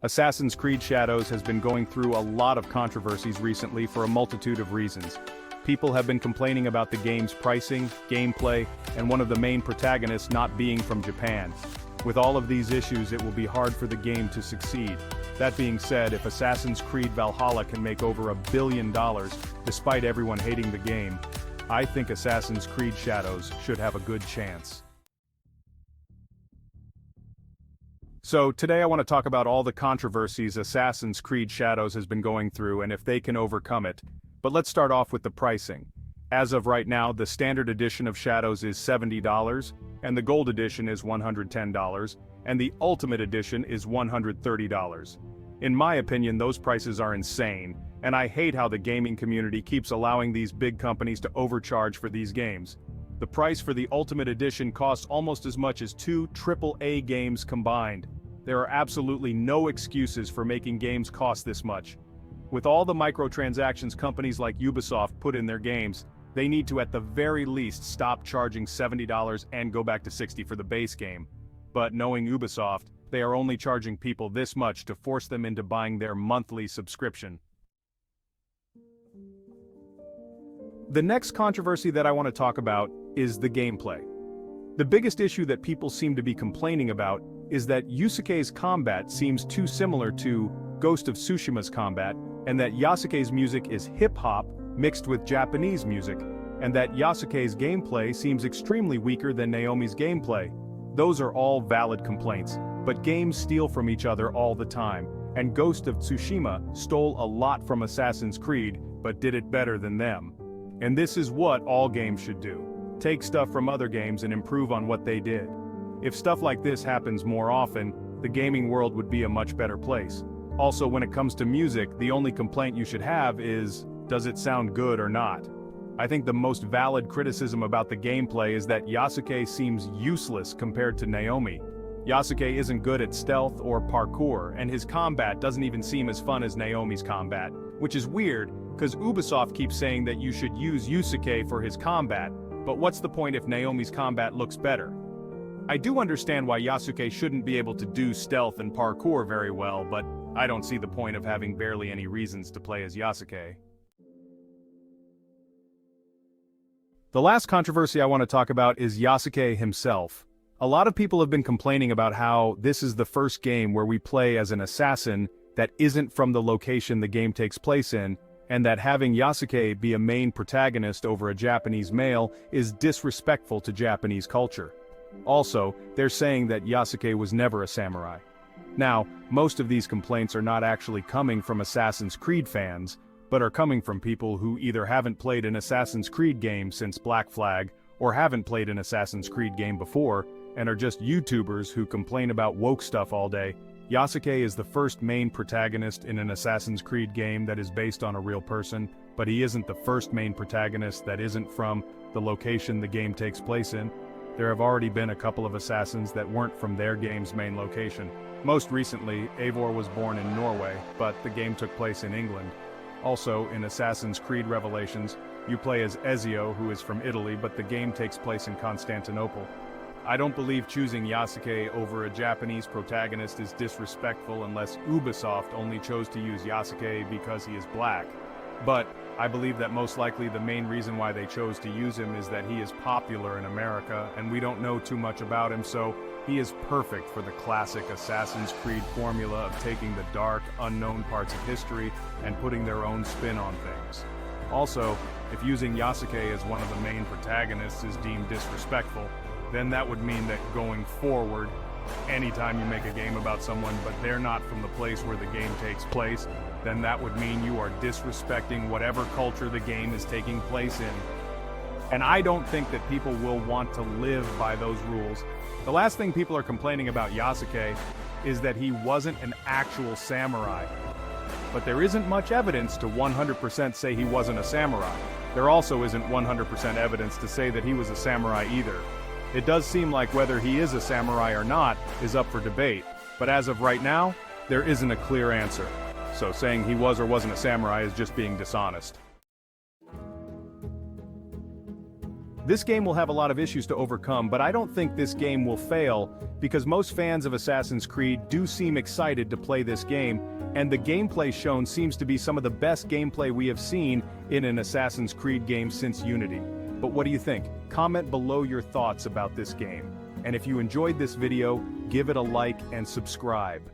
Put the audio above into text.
Assassin's Creed Shadows has been going through a lot of controversies recently for a multitude of reasons. People have been complaining about the game's pricing, gameplay, and one of the main protagonists not being from Japan. With all of these issues, it will be hard for the game to succeed. That being said, if Assassin's Creed Valhalla can make over $1 billion, despite everyone hating the game, I think Assassin's Creed Shadows should have a good chance. So today I want to talk about all the controversies Assassin's Creed Shadows has been going through and if they can overcome it. But let's start off with the pricing. As of right now, the standard edition of Shadows is $70, and the gold edition is $110, and the ultimate edition is $130. In my opinion, those prices are insane, and I hate how the gaming community keeps allowing these big companies to overcharge for these games. The price for the ultimate edition costs almost as much as 2 AAA games combined. There are absolutely no excuses for making games cost this much. With all the microtransactions companies like Ubisoft put in their games, they need to at the very least stop charging $70 and go back to $60 for the base game. But knowing Ubisoft, they are only charging people this much to force them into buying their monthly subscription. The next controversy that I want to talk about is the gameplay. The biggest issue that people seem to be complaining about is that Yusuke's combat seems too similar to Ghost of Tsushima's combat, and that Yasuke's music is hip-hop mixed with Japanese music, and that Yasuke's gameplay seems extremely weaker than Naomi's gameplay. Those are all valid complaints, but games steal from each other all the time, and Ghost of Tsushima stole a lot from Assassin's Creed, but did it better than them. And this is what all games should do. Take stuff from other games and improve on what they did. If stuff like this happens more often, the gaming world would be a much better place. Also, when it comes to music, the only complaint you should have is, does it sound good or not? I think the most valid criticism about the gameplay is that Yasuke seems useless compared to Naomi. Yasuke isn't good at stealth or parkour, and his combat doesn't even seem as fun as Naomi's combat, which is weird, because Ubisoft keeps saying that you should use Yusuke for his combat, but what's the point if Naomi's combat looks better? I do understand why Yasuke shouldn't be able to do stealth and parkour very well, but I don't see the point of having barely any reasons to play as Yasuke. The last controversy I want to talk about is Yasuke himself. A lot of people have been complaining about how this is the first game where we play as an assassin that isn't from the location the game takes place in, and that having Yasuke be a main protagonist over a Japanese male is disrespectful to Japanese culture. Also, they're saying that Yasuke was never a samurai. Now, most of these complaints are not actually coming from Assassin's Creed fans, but are coming from people who either haven't played an Assassin's Creed game since Black Flag, or haven't played an Assassin's Creed game before, and are just YouTubers who complain about woke stuff all day. Yasuke is the first main protagonist in an Assassin's Creed game that is based on a real person, but he isn't the first main protagonist that isn't from the location the game takes place in. There have already been a couple of assassins that weren't from their game's main location. Most recently, Eivor was born in Norway, but the game took place in England. Also, in Assassin's Creed Revelations, you play as Ezio, who is from Italy, but the game takes place in Constantinople. I don't believe choosing Yasuke over a Japanese protagonist is disrespectful unless Ubisoft only chose to use Yasuke because he is black. But I believe that most likely the main reason why they chose to use him is that he is popular in America and we don't know too much about him, so he is perfect for the classic Assassin's Creed formula of taking the dark, unknown parts of history and putting their own spin on things. Also, if using Yasuke as one of the main protagonists is deemed disrespectful, then that would mean that going forward, anytime you make a game about someone but they're not from the place where the game takes place, then that would mean you are disrespecting whatever culture the game is taking place in. And I don't think that people will want to live by those rules. The last thing people are complaining about Yasuke is that he wasn't an actual samurai. But there isn't much evidence to 100% say he wasn't a samurai. There also isn't 100% evidence to say that he was a samurai either. It does seem like whether he is a samurai or not is up for debate, but as of right now, there isn't a clear answer. So saying he was or wasn't a samurai is just being dishonest. This game will have a lot of issues to overcome, but I don't think this game will fail, because most fans of Assassin's Creed do seem excited to play this game, and the gameplay shown seems to be some of the best gameplay we have seen in an Assassin's Creed game since Unity. But what do you think? Comment below your thoughts about this game. And if you enjoyed this video, give it a like and subscribe.